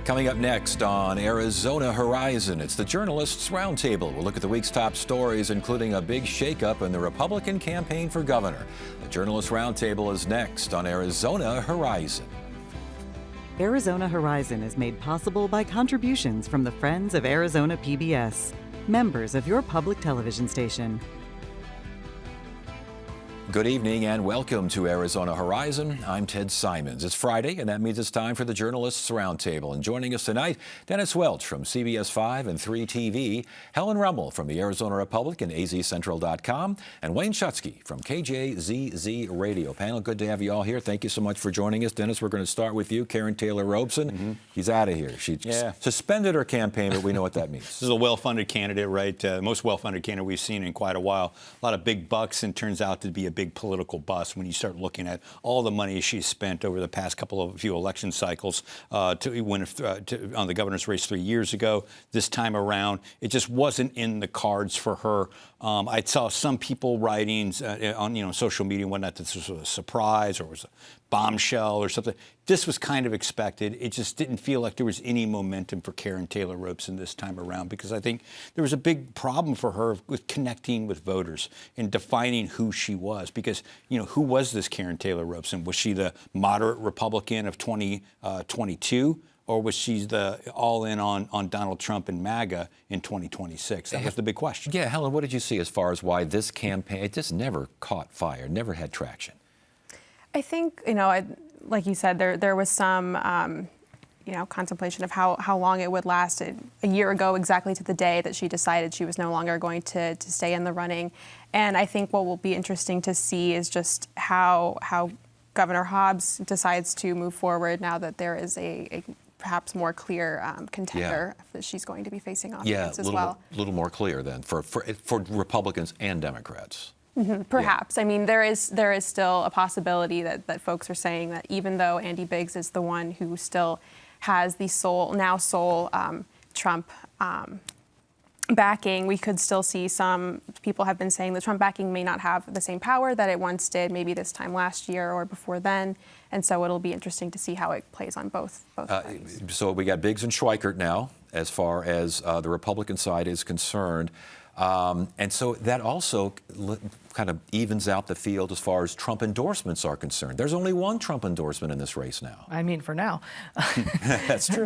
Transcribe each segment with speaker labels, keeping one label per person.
Speaker 1: Coming up next on Arizona Horizon, it's the Journalists Roundtable. We'll look at the week's top stories, including a big shakeup in the Republican campaign for governor. The Journalists Roundtable is next on Arizona Horizon.
Speaker 2: Arizona Horizon is made possible by contributions from the Friends of Arizona PBS, members of your public television station.
Speaker 1: Good evening and welcome to Arizona Horizon. I'm Ted Simons. It's Friday, and that means it's time for the Journalists Roundtable. And joining us tonight, Dennis Welch from CBS 5 and 3 TV, Helen Rummel from the Arizona Republic and azcentral.com, and Wayne Schutzke from KJZZ Radio. Panel, good to have you all here. Thank you so much for joining us. Dennis, we're going to start with you. Karen Taylor Robson, she's out of here. She suspended her campaign, but we know what that means.
Speaker 3: This is a well-funded candidate, right? Most well-funded candidate we've seen in quite a while. A lot of big bucks, and turns out to be a big political bust when you start looking at all the money she's spent over the past few election cycles to win on the governor's race 3 years ago. This time around, it just wasn't in the cards for her. I saw some people writing on social media and whatnot that this was a surprise or was a bombshell or something. This was kind of expected. It just didn't feel like there was any momentum for Karen Taylor Robson this time around, because I think there was a big problem for her with connecting with voters and defining who she was. Because, who was this Karen Taylor Robson? Was she the moderate Republican of 2022? Or was she the all-in on Donald Trump and MAGA in 2026? That was the big question.
Speaker 1: Yeah, Helen, what did you see as far as why this campaign, it just never caught fire, never had traction?
Speaker 4: I think, like you said, there was some, contemplation of how long it would last. A year ago, exactly to the day that she decided she was no longer going to stay in the running. And I think what will be interesting to see is just how Governor Hobbs decides to move forward now that there is a perhaps more clear contender that she's going to be facing off against as well. Yeah, a little more clear then for Republicans and Democrats. Mm-hmm, perhaps. Yeah. I mean, there is still a possibility that folks are saying that even though Andy Biggs is the one who still has the sole Trump backing, we could still see some people have been saying the Trump backing may not have the same power that it once did, maybe this time last year or before then. And so it'll be interesting to see how it plays on both sides.
Speaker 1: So we got Biggs and Schweikert now, as far as the Republican side is concerned. And so that also kind of evens out the field as far as Trump endorsements are concerned. There's only one Trump endorsement in this race now.
Speaker 5: I mean, for now.
Speaker 1: That's true.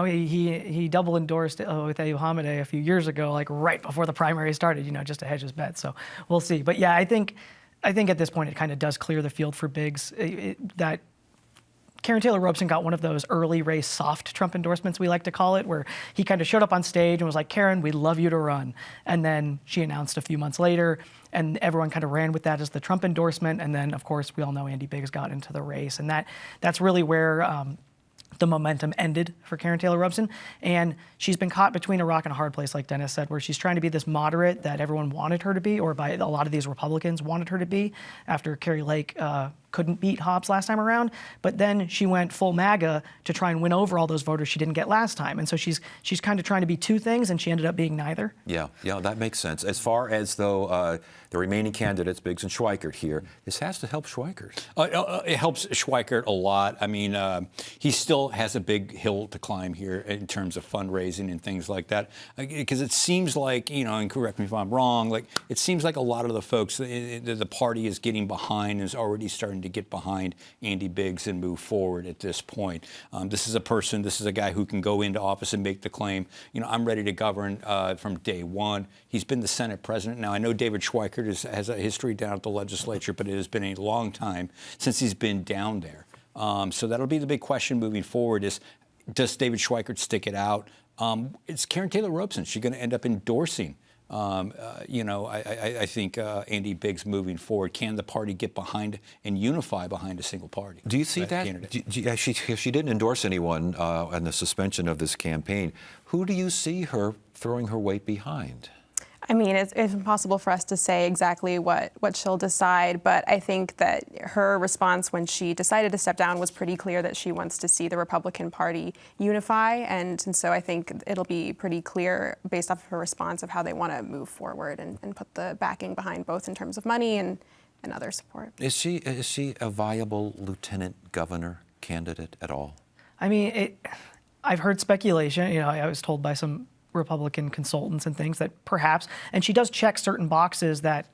Speaker 5: He double endorsed with Ayoub Hamideh a few years ago, like right before the primary started, just to hedge his bet. So we'll see. But yeah, I think at this point it kind of does clear the field for Biggs. That Karen Taylor Robson got one of those early race soft Trump endorsements, we like to call it, where he kind of showed up on stage and was like, Karen, we'd love you to run. And then she announced a few months later, and everyone kind of ran with that as the Trump endorsement. And then, of course, we all know Andy Biggs got into the race. And that's really where the momentum ended for Karen Taylor Robson. And she's been caught between a rock and a hard place, like Dennis said, where she's trying to be this moderate that everyone wanted her to be, or by a lot of these Republicans wanted her to be, after Kari Lake couldn't beat Hobbs last time around. But then she went full MAGA to try and win over all those voters she didn't get last time. And so she's kind of trying to be two things, and she ended up being neither. Yeah,
Speaker 1: that makes sense. As far as, though, the remaining candidates, Biggs and Schweikert here, this has to help Schweikert.
Speaker 3: It helps Schweikert a lot. I mean, he still has a big hill to climb here in terms of fundraising and things like that. Because it seems like, and correct me if I'm wrong, like it seems like a lot of the folks, the party is getting behind, is already starting to get behind Andy Biggs and move forward at this point. This is a guy who can go into office and make the claim, I'm ready to govern from day one. He's been the Senate president. Now, I know David Schweikert has a history down at the legislature, but it has been a long time since he's been down there. So that'll be the big question moving forward is, does David Schweikert stick it out? It's Karen Taylor Robson. She's going to end up endorsing I think Andy Biggs moving forward. Can the party get behind and unify behind a single party?
Speaker 1: Do you see that? She didn't endorse anyone on the suspension of this campaign. Who do you see her throwing her weight behind?
Speaker 4: I mean, it's impossible for us to say exactly what she'll decide, but I think that her response when she decided to step down was pretty clear that she wants to see the Republican Party unify, and so I think it'll be pretty clear based off of her response of how they want to move forward and put the backing behind both in terms of money and other support.
Speaker 1: Is she a viable lieutenant governor candidate at all?
Speaker 5: I mean, I've heard speculation. I was told by some Republican consultants and things that perhaps, and she does check certain boxes that,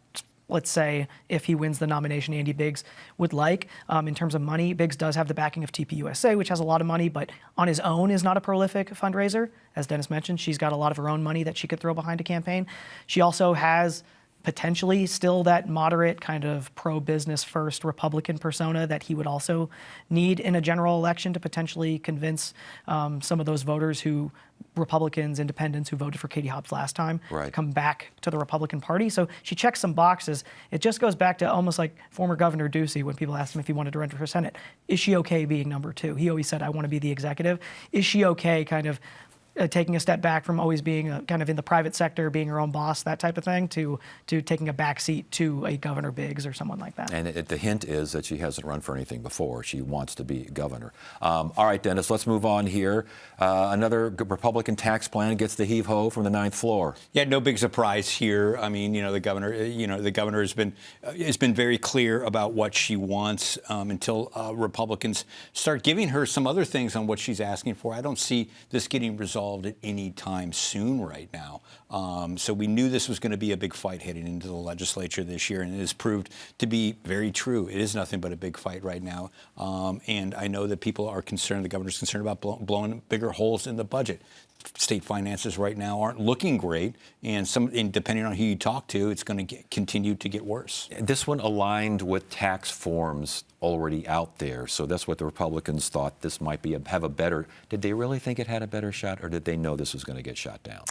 Speaker 5: let's say, if he wins the nomination, Andy Biggs would like. In terms of money, Biggs does have the backing of TPUSA, which has a lot of money, but on his own is not a prolific fundraiser. As Dennis mentioned, she's got a lot of her own money that she could throw behind a campaign. She also has potentially still that moderate kind of pro-business first Republican persona that he would also need in a general election to potentially convince some of those voters who, Republicans, independents who voted for Katie Hobbs last time, come back to the Republican Party. So she checks some boxes. It just goes back to almost like former Governor Ducey when people asked him if he wanted to run for Senate. Is she okay being number 2? He always said, I want to be the executive. Is she okay kind of taking a step back from always being kind of in the private sector, being her own boss, that type of thing, to taking a back seat to a Governor Biggs or someone like that?
Speaker 1: And the hint is that she hasn't run for anything before. She wants to be governor. All right, Dennis, let's move on here. Another Republican tax plan gets the heave-ho from the 9th floor.
Speaker 3: Yeah, no big surprise here. I mean, the governor has been very clear about what she wants until Republicans start giving her some other things on what she's asking for. I don't see this getting resolved at any time soon right now. So we knew this was going to be a big fight heading into the legislature this year, and it has proved to be very true. It is nothing but a big fight right now. And I know that people are concerned, the governor's concerned about blowing bigger holes in the budget. State finances right now aren't looking great, and depending on who you talk to, it's going to continue to get worse.
Speaker 1: This one aligned with tax forms already out there, so that's what the Republicans thought this might have a better. Did they really think it had a better shot, or did they know this was going to get shot down?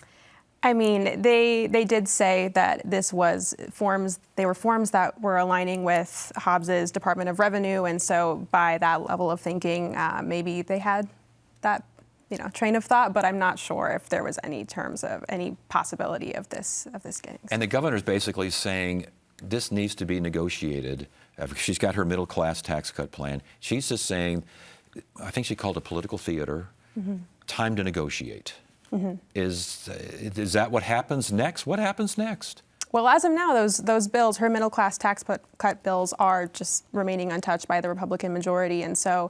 Speaker 4: I mean, they did say that this was forms. They were forms that were aligning with Hobbs's Department of Revenue, and so by that level of thinking, maybe they had that train of thought. But I'm not sure if there was any terms of any possibility of this getting.
Speaker 1: And the governor's basically saying this needs to be negotiated. She's got her middle class tax cut plan. She's just saying, I think she called it political theater. Time to negotiate. Is that what happens next? What happens next?
Speaker 4: Well, as of now, those bills, her middle class tax cut bills, are just remaining untouched by the Republican majority, and so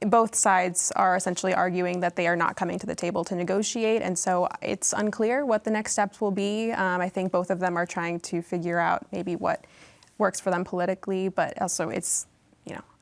Speaker 4: both sides are essentially arguing that they are not coming to the table to negotiate, and so it's unclear what the next steps will be. I think both of them are trying to figure out maybe what works for them politically, but also it's,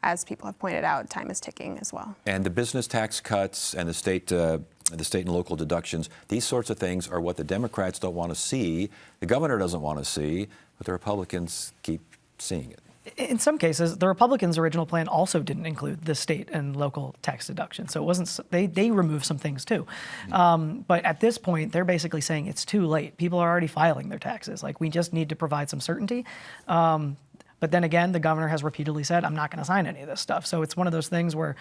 Speaker 4: as people have pointed out, time is ticking as well.
Speaker 1: And the business tax cuts and the state and local deductions, these sorts of things are what the Democrats don't want to see, the governor doesn't want to see, but the Republicans keep seeing it.
Speaker 5: In some cases, the Republicans' original plan also didn't include the state and local tax deduction. So it wasn't, they removed some things too. But at this point, they're basically saying it's too late. People are already filing their taxes. Like, we just need to provide some certainty. But then again, the governor has repeatedly said, I'm not going to sign any of this stuff. So it's one of those things where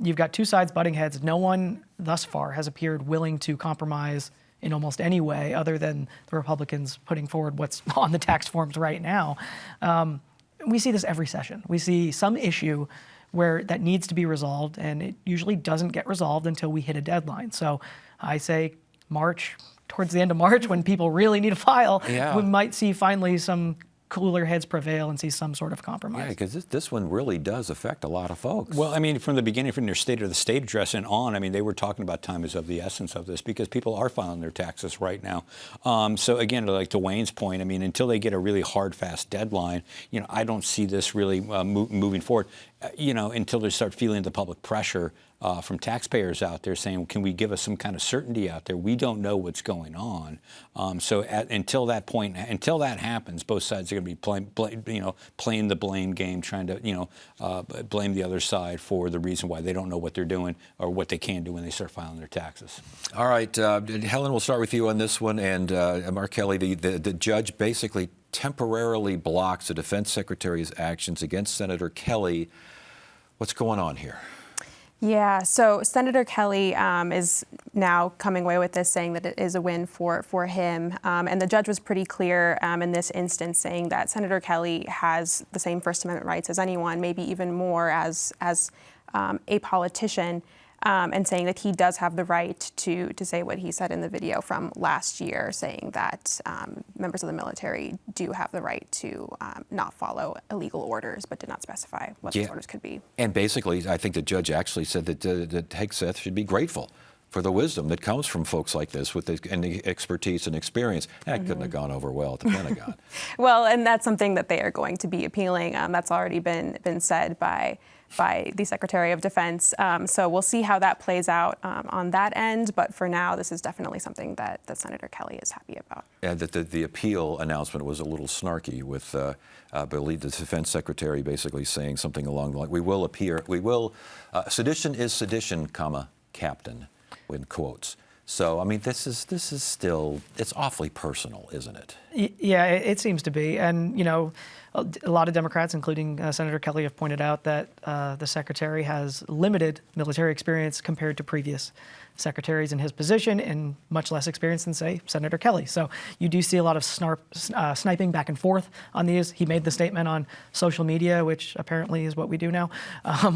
Speaker 5: you've got two sides butting heads. No one thus far has appeared willing to compromise in almost any way other than the Republicans putting forward what's on the tax forms right now. We see this every session. We see some issue where that needs to be resolved, and it usually doesn't get resolved until we hit a deadline. So I say March, towards the end of March, when people really need to file, we might see finally some cooler heads prevail and see some sort of compromise.
Speaker 1: Yeah, because this one really does affect a lot of folks.
Speaker 3: Well, I mean, from the beginning, from their State of the State address and on, I mean, they were talking about time is of the essence of this because people are filing their taxes right now. So again, like to Wayne's point, I mean, until they get a really hard, fast deadline, I don't see this really moving forward. Until they start feeling the public pressure from taxpayers out there saying, can we give us some kind of certainty out there? We don't know what's going on. Until that point, until that happens, both sides are going to be playing the blame game, trying to, blame the other side for the reason why they don't know what they're doing or what they can do when they start filing their taxes.
Speaker 1: All right, Helen, we'll start with you on this one. And Mark Kelly, the judge basically temporarily blocks the defense secretary's actions against Senator Kelly. What's going on here?
Speaker 4: Yeah, so Senator Kelly is now coming away with this, saying that it is a win for him. And the judge was pretty clear in this instance, saying that Senator Kelly has the same First Amendment rights as anyone, maybe even more as a politician. and saying that he does have the right to say what he said in the video from last year, saying that members of the military do have the right to not follow illegal orders, but did not specify what those orders could be.
Speaker 1: And basically, I think the judge actually said that Hegseth should be grateful for the wisdom that comes from folks like this with the expertise and experience. That couldn't have gone over well at the Pentagon.
Speaker 4: Well, and that's something that they are going to be appealing. That's already been said by the Secretary of Defense. So we'll see how that plays out on that end. But for now, this is definitely something that Senator Kelly is happy about. And
Speaker 1: that the appeal announcement was a little snarky with, I believe, the Defense Secretary basically saying something along the line, sedition is sedition, comma, Captain, in quotes. So, I mean, this is still, it's awfully personal, isn't it?
Speaker 5: Yeah, it seems to be. And, you know, a lot of Democrats, including Senator Kelly, have pointed out that the secretary has limited military experience compared to previous secretaries in his position and much less experience than, say, Senator Kelly. So you do see a lot of sniping back and forth on these. He made the statement on social media, which apparently is what we do now,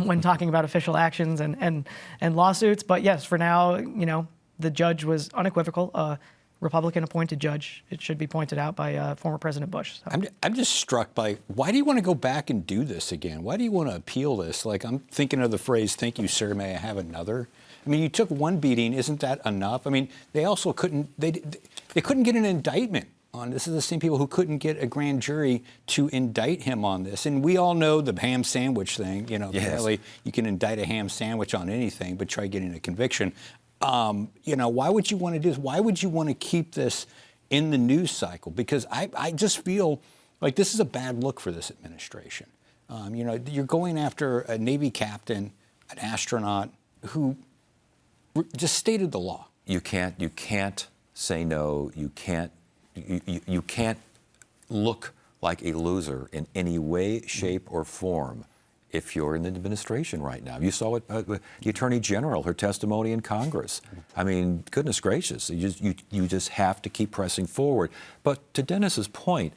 Speaker 5: when talking about official actions and lawsuits. But yes, for now, you know, the judge was unequivocal. Republican-appointed judge, it should be pointed out by former President Bush. So.
Speaker 3: I'm just struck by, why do you want to go back and do this again? Why do you want to appeal this? Like, I'm thinking of the phrase, "Thank you, sir, may I have another?" I mean, you took one beating, isn't that enough? I mean, they also couldn't get an indictment on this. Is the same people who couldn't get a grand jury to indict him on this. And we all know the ham sandwich thing. You know, apparently you can indict a ham sandwich on anything, but try getting a conviction. You know, why would you want to do this? Why would you want to keep this in the news cycle? Because I just feel like this is a bad look for this administration. You know, you're going after a Navy captain, an astronaut who just stated the law.
Speaker 1: You can't say no. You can't look like a loser in any way, shape, or form if you're in the administration right now. You saw it, the Attorney General, her testimony in Congress. I mean, goodness gracious, you just have to keep pressing forward. But to Dennis's point,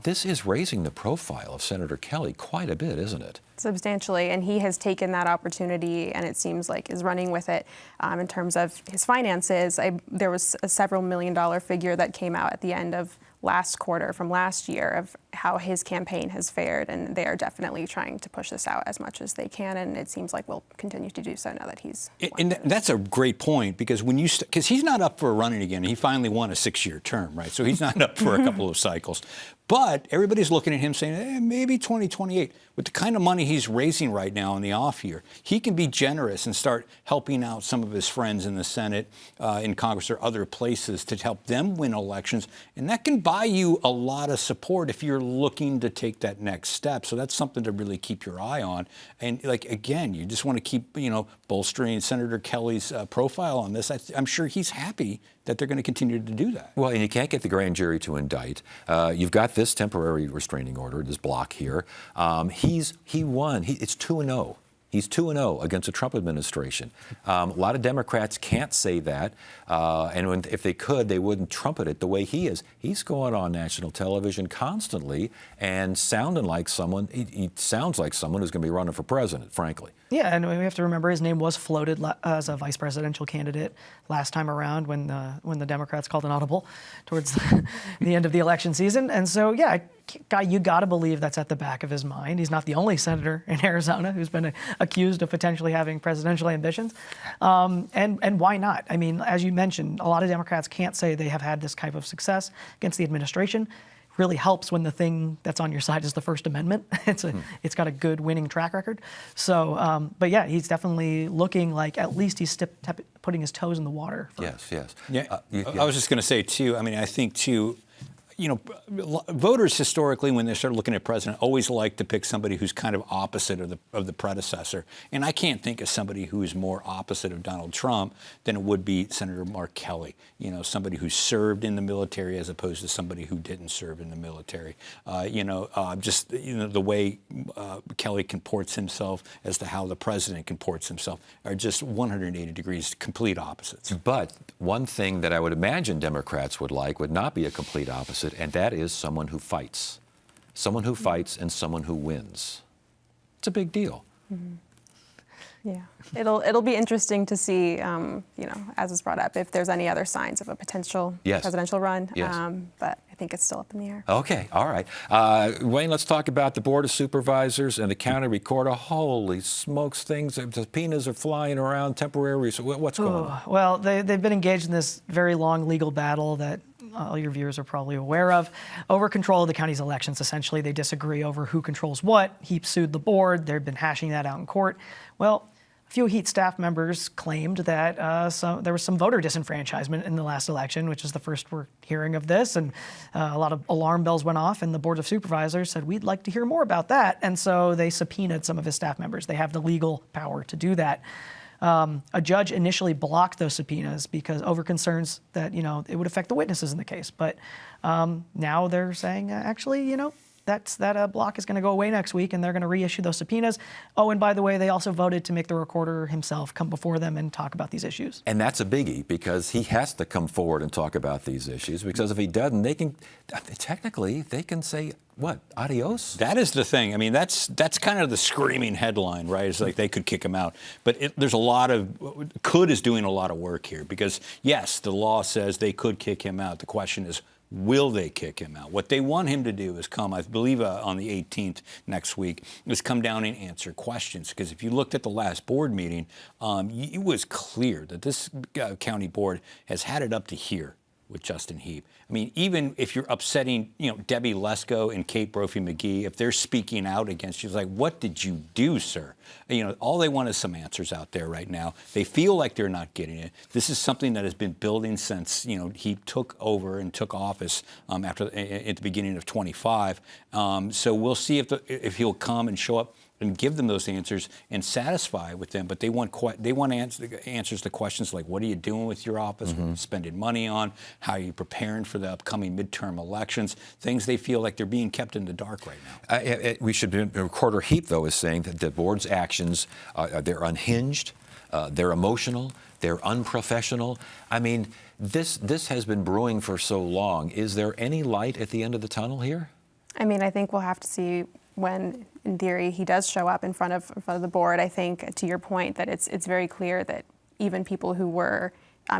Speaker 1: this is raising the profile of Senator Kelly quite a bit, isn't it?
Speaker 4: Substantially, and he has taken that opportunity, and it seems like is running with it in terms of his finances. There was a several million-dollar figure that came out at the end of last quarter from last year of how his campaign has fared, and they are definitely trying to push this out as much as they can, and it seems like we'll continue to do so now that he's
Speaker 3: and that's a great point, because when you because he's not up for running again. He finally won a 6-year term, right? So he's not up for a couple of cycles. But everybody's looking at him saying, maybe 2028. With the kind of money he's raising right now in the off year, he can be generous and start helping out some of his friends in the Senate, in Congress, or other places to help them win elections. And that can buy you a lot of support if you're looking to take that next step. So that's something to really keep your eye on. And like, again, you just want to keep, you know, bolstering Senator Kelly's profile on this. I'm sure he's happy that they're going to continue to do that.
Speaker 1: Well, and you can't get the grand jury to indict. You've got this temporary restraining order, this block here. He won. It's 2-0. He's 2-0 against the Trump administration. A lot of Democrats can't say that, and if they could, they wouldn't trumpet it the way he is. He's going on national television constantly and sounding like someone. He sounds like someone who's going to be running for president, frankly.
Speaker 5: Yeah, and we have to remember his name was floated as a vice presidential candidate last time around when the Democrats called an audible towards the end of the election season. And so, yeah, you got to believe that's at the back of his mind. He's not the only senator in Arizona who's been accused of potentially having presidential ambitions. And why not? I mean, as you mentioned, a lot of Democrats can't say they have had this type of success against the administration. Really helps when the thing that's on your side is the First Amendment. It's got a good winning track record. So, but yeah, he's definitely looking like at least he's putting his toes in the water.
Speaker 1: Yes.
Speaker 3: Yeah, I was just going to say too. I mean, I think too. You know, voters historically, when they start looking at president, always like to pick somebody who's kind of opposite of the predecessor. And I can't think of somebody who is more opposite of Donald Trump than it would be Senator Mark Kelly. You know, somebody who served in the military as opposed to somebody who didn't serve in the military. Just the way Kelly comports himself as to how the president comports himself are just 180 degrees complete opposites.
Speaker 1: But one thing that I would imagine Democrats would like would not be a complete opposite, and that is someone who fights. Someone who fights and someone who wins. It's a big deal.
Speaker 4: Mm-hmm. Yeah, it'll be interesting to see, as it's brought up, if there's any other signs of a potential
Speaker 1: Yes.
Speaker 4: presidential run.
Speaker 1: Yes.
Speaker 4: But I think it's still up in the air.
Speaker 1: Okay, all right. Wayne, let's talk about the Board of Supervisors and the county recorder. Holy smokes, the subpoenas are flying around, temporary. So what's going on?
Speaker 5: Well, they've been engaged in this very long legal battle that all your viewers are probably aware of, over control of the county's elections. Essentially, they disagree over who controls what. HEAP sued the board. They've been hashing that out in court. Well, a few HEAP staff members claimed that there was some voter disenfranchisement in the last election, which is the first we're hearing of this. And a lot of alarm bells went off, and the Board of Supervisors said, we'd like to hear more about that. And so they subpoenaed some of his staff members. They have the legal power to do that. A judge initially blocked those subpoenas because over concerns that, it would affect the witnesses in the case. But now they're saying, actually, that block is going to go away next week, and they're going to reissue those subpoenas. Oh, and by the way, they also voted to make the recorder himself come before them and talk about these issues.
Speaker 1: And that's a biggie because he has to come forward and talk about these issues, because if he doesn't, they can say, what, adios?
Speaker 3: That is the thing. I mean, that's kind of the screaming headline, right? It's like they could kick him out. But there's a lot of, could is doing a lot of work here because, yes, the law says they could kick him out. The question is, will they kick him out? What they want him to do is come, I believe on the 18th next week, is come down and answer questions. Because if you looked at the last board meeting, it was clear that this county board has had it up to here with Justin Heap. I mean, even if you're upsetting, Debbie Lesko and Kate Brophy-McGee, if they're speaking out against you, it's like, what did you do, sir? All they want is some answers out there right now. They feel like they're not getting it. This is something that has been building since, he took over and took office at the beginning of 25. So we'll see if he'll come and show up and give them those answers and satisfy with them. But they want answers to questions like, what are you doing with your office? What are you spending money on? How are you preparing for the upcoming midterm elections? Things they feel like they're being kept in the dark right now.
Speaker 1: Recorder Heap, though, is saying that the board's actions, they're unhinged, they're emotional, they're unprofessional. I mean, this has been brewing for so long. Is there any light at the end of the tunnel here?
Speaker 4: I mean, I think we'll have to see when, in theory, he does show up in front of the board. I think, to your point, that it's very clear that even people who were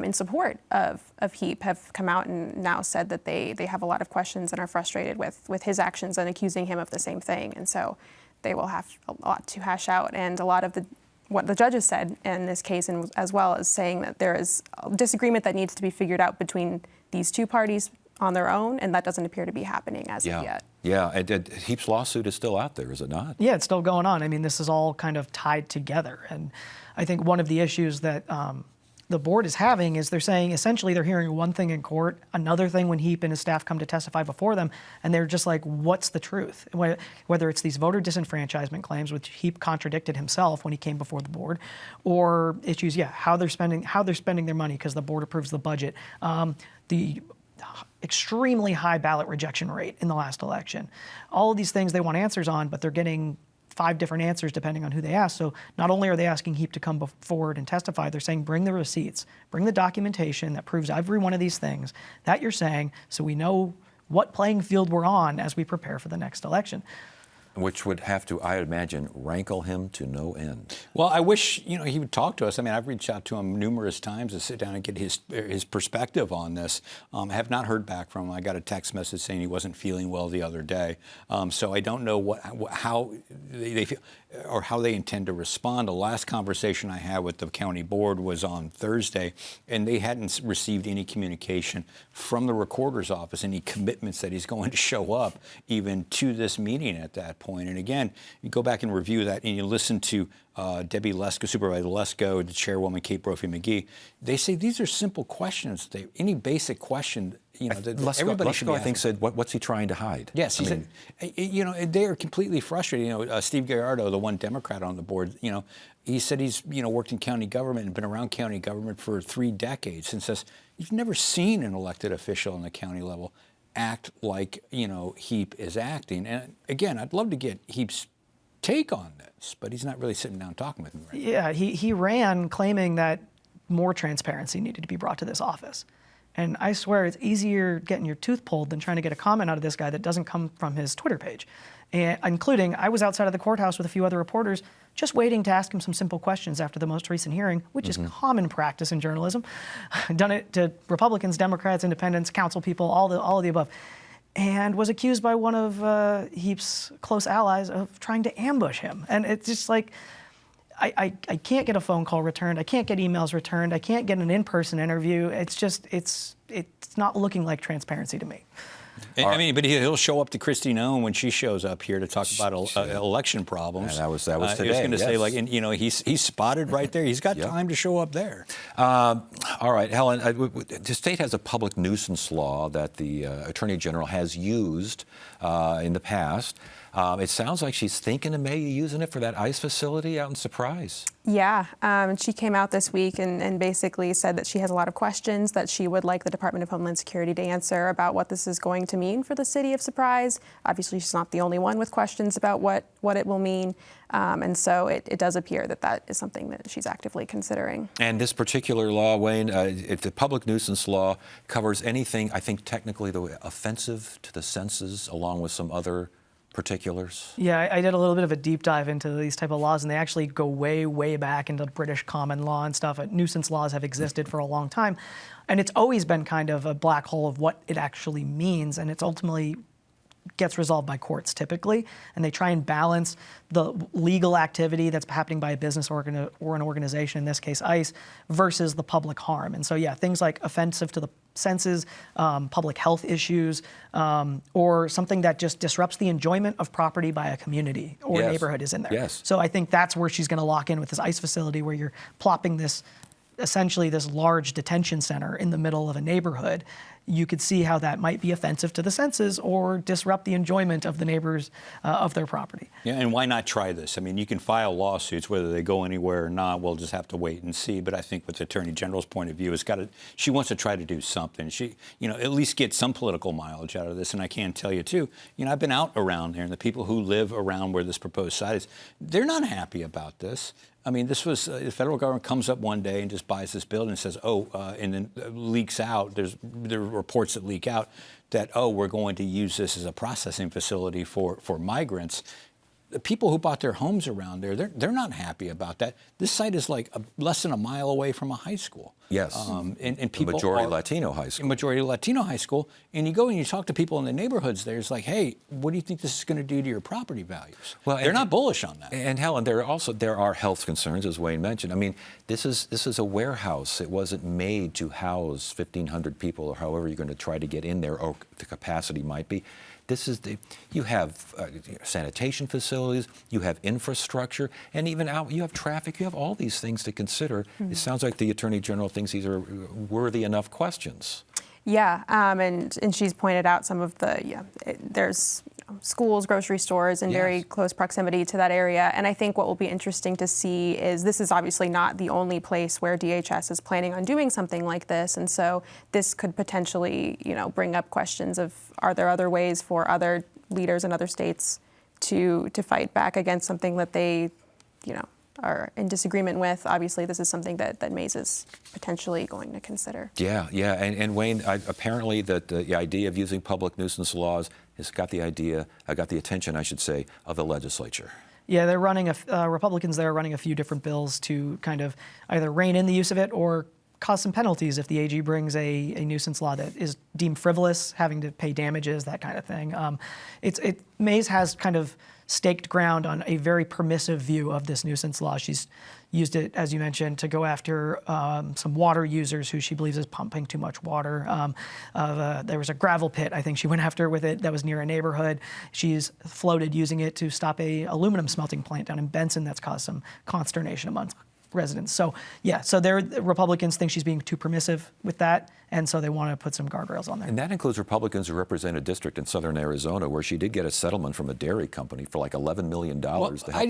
Speaker 4: in support of HEAP have come out and now said that they have a lot of questions and are frustrated with his actions and accusing him of the same thing. And so they will have a lot to hash out. And a lot of what the judges said in this case, and as well as saying that there is a disagreement that needs to be figured out between these two parties on their own, and that doesn't appear to be happening as of yet.
Speaker 1: Yeah, and Heap's lawsuit is still out there, is it not?
Speaker 5: Yeah, it's still going on. I mean, this is all kind of tied together. And I think one of the issues that the board is having is they're saying essentially they're hearing one thing in court, another thing when Heap and his staff come to testify before them, and they're just like, what's the truth? Whether it's these voter disenfranchisement claims, which Heap contradicted himself when he came before the board, or issues, how they're spending their money because the board approves the budget. The extremely high ballot rejection rate in the last election. All of these things they want answers on, but they're getting 5 different answers depending on who they ask. So not only are they asking Heap to come forward and testify, they're saying bring the receipts, bring the documentation that proves every one of these things that you're saying so we know what playing field we're on as we prepare for the next election.
Speaker 1: Which would have to, I imagine, rankle him to no end.
Speaker 3: Well, I wish he would talk to us. I mean, I've reached out to him numerous times to sit down and get his perspective on this. I have not heard back from him. I got a text message saying he wasn't feeling well the other day. So I don't know how they feel or how they intend to respond. The last conversation I had with the county board was on Thursday, and they hadn't received any communication from the recorder's office, any commitments that he's going to show up even to this meeting at that point. And again, you go back and review that and you listen to Debbie Lesko, Supervisor Lesko, the chairwoman Kate Brophy-McGee. They say these are simple questions. Any basic question, that everybody should be asking.
Speaker 1: I think said, what's he trying to hide?
Speaker 3: Yes, he said, they are completely frustrated. Steve Gallardo, the one Democrat on the board, he said he's worked in county government and been around county government for 3 decades, and says you've never seen an elected official on the county level act like Heap is acting. And again, I'd love to get Heap's take on this, but he's not really sitting down talking with me right now.
Speaker 5: Yeah, he ran claiming that more transparency needed to be brought to this office. And I swear it's easier getting your tooth pulled than trying to get a comment out of this guy that doesn't come from his Twitter page. And including, I was outside of the courthouse with a few other reporters just waiting to ask him some simple questions after the most recent hearing, which is common practice in journalism. Done it to Republicans, Democrats, independents, council people, all of the above. And was accused by one of Heap's close allies of trying to ambush him. And it's just like, I can't get a phone call returned. I can't get emails returned. I can't get an in-person interview. It's just, it's not looking like transparency to me.
Speaker 3: I mean, but he'll show up to Kristi Noem when she shows up here to talk about election problems.
Speaker 1: And that was today.
Speaker 3: He was going to say, like, and, you know, he's spotted right there. He's got time to show up there.
Speaker 1: All right, Helen, the state has a public nuisance law that the Attorney General has used in the past. It sounds like she's thinking of maybe using it for that ICE facility out in Surprise.
Speaker 4: Yeah, she came out this week and basically said that she has a lot of questions that she would like the Department of Homeland Security to answer about what this is going to mean for the city of Surprise. Obviously, she's not the only one with questions about what it will mean. And so it does appear that is something that she's actively considering.
Speaker 1: And this particular law, Wayne, if the public nuisance law covers anything, I think technically offensive to the senses, along with some other particulars?
Speaker 5: Yeah, I did a little bit of a deep dive into these type of laws, and they actually go way, way back into British common law and stuff. Nuisance laws have existed for a long time, and it's always been kind of a black hole of what it actually means, and it's ultimately gets resolved by courts typically, and they try and balance the legal activity that's happening by a business or an organization, in this case ICE, versus the public harm. And so yeah, things like offensive to the senses, public health issues, or something that just disrupts the enjoyment of property by a community or neighborhood is in there.
Speaker 1: Yes.
Speaker 5: So I think that's where she's going to lock in with this ICE facility, where you're plopping this, essentially this large detention center in the middle of a neighborhood. You could see how that might be offensive to the senses or disrupt the enjoyment of the neighbors of their property.
Speaker 3: Yeah, and why not try this? I mean, you can file lawsuits, whether they go anywhere or not. We'll just have to wait and see. But I think with the Attorney General's point of view, she wants to try to do something. She, at least get some political mileage out of this. And I can tell you, too, I've been out around there, and the people who live around where this proposed site is, they're not happy about this. I mean, this was the federal government comes up one day and just buys this building and says, and then leaks out. There are reports that leak out that, we're going to use this as a processing facility for migrants. The people who bought their homes around there, they're not happy about that. This site is like less than a mile away from a high school.
Speaker 1: Yes,
Speaker 3: and people
Speaker 1: majority Latino high school.
Speaker 3: Majority Latino high school, and you go and you talk to people in the neighborhoods there. It's like, hey, what do you think this is going to do to your property values? Well, they're not bullish on that.
Speaker 1: And Helen, there are health concerns, as Wayne mentioned. I mean, this is a warehouse. It wasn't made to house 1,500 people, or however you're going to try to get in there, or the capacity might be. You have sanitation facilities, you have infrastructure, and even you have traffic. You have all these things to consider. Mm-hmm. It sounds like the Attorney General thinks these are worthy enough questions.
Speaker 4: Yeah, and she's pointed out some of there's schools, grocery stores in very close proximity to that area. And I think what will be interesting to see is this is obviously not the only place where DHS is planning on doing something like this. And so this could potentially, bring up questions of, are there other ways for other leaders in other states to fight back against something that they, are in disagreement with? Obviously, this is something that Mays is potentially going to consider.
Speaker 1: Yeah. And Wayne, apparently the idea of using public nuisance laws has got the attention, I should say, of the legislature.
Speaker 5: Yeah, they're running Republicans there are running a few different bills to kind of either rein in the use of it or cause some penalties if the AG brings a nuisance law that is deemed frivolous, having to pay damages, that kind of thing. Mays has kind of staked ground on a very permissive view of this nuisance law. She's used it, as you mentioned, to go after some water users who she believes is pumping too much water. There was a gravel pit, I think she went after with it, that was near a neighborhood. She's floated using it to stop a aluminum smelting plant down in Benson that's caused some consternation amongst residents. So the Republicans think she's being too permissive with that, and so they want to put some guardrails on there.
Speaker 1: And that includes Republicans who represent a district in southern Arizona where she did get a settlement from a dairy company for like $11 million.
Speaker 3: I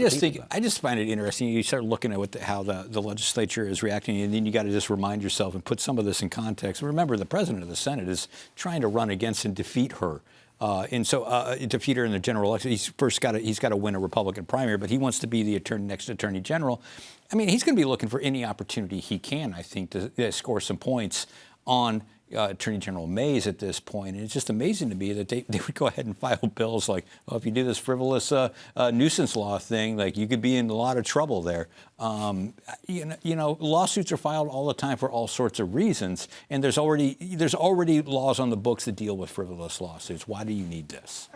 Speaker 3: just find it interesting. You start looking at how the legislature is reacting, and then you got to just remind yourself and put some of this in context. Remember, the president of the Senate is trying to run against and defeat her. And so defeat her in the general election. He's got to win a Republican primary, but he wants to be the next Attorney General. I mean, he's going to be looking for any opportunity he can, I think, to score some points on Attorney General Mays at this point. And it's just amazing to me that they would go ahead and file bills like, well, if you do this frivolous nuisance law thing, like you could be in a lot of trouble there. Lawsuits are filed all the time for all sorts of reasons, and there's already laws on the books that deal with frivolous lawsuits. Why do you need this?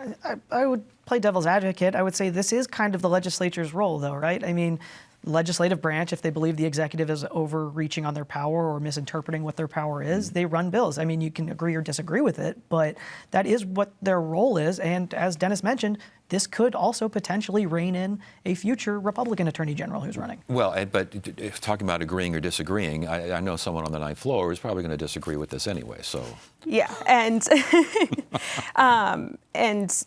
Speaker 5: I would play devil's advocate. I would say this is kind of the legislature's role, though, right? I mean, legislative branch, if they believe the executive is overreaching on their power or misinterpreting what their power is, they run bills. I mean, you can agree or disagree with it, but that is what their role is. And as Dennis mentioned, this could also potentially rein in a future Republican Attorney General who's running.
Speaker 1: Well, but talking about agreeing or disagreeing, I know someone on the ninth floor is probably going to disagree with this anyway. So
Speaker 4: yeah, and and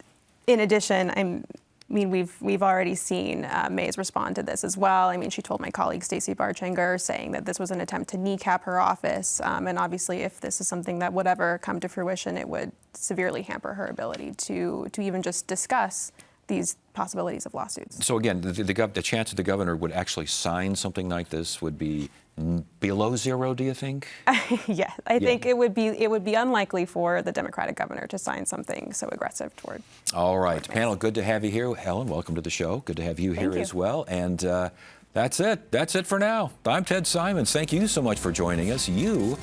Speaker 4: in addition, we've already seen Mays respond to this as well. I mean, she told my colleague Stacey Barchenger saying that this was an attempt to kneecap her office, and obviously, if this is something that would ever come to fruition, it would severely hamper her ability to even just discuss these possibilities of lawsuits.
Speaker 1: So again, the chance that the governor would actually sign something like this would be below zero, do you think?
Speaker 4: Yeah, I think it would be unlikely for the Democratic governor to sign something so aggressive toward.
Speaker 1: All right, panel, good to have you here. Helen, welcome to the show. Good to have you here as well. And that's it. That's it for now. I'm Ted Simons. Thank you so much for joining us. You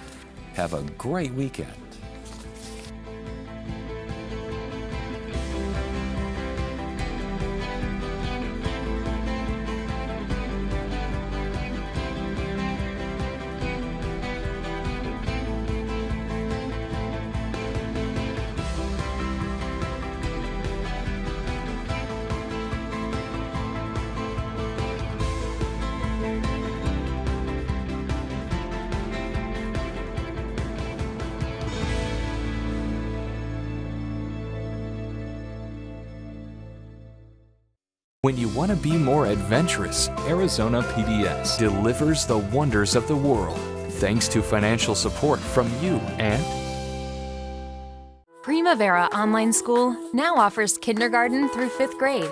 Speaker 1: have a great weekend.
Speaker 6: When you want to be more adventurous, Arizona PBS delivers the wonders of the world, thanks to financial support from you and
Speaker 7: Primavera Online School now offers kindergarten through 5th grade.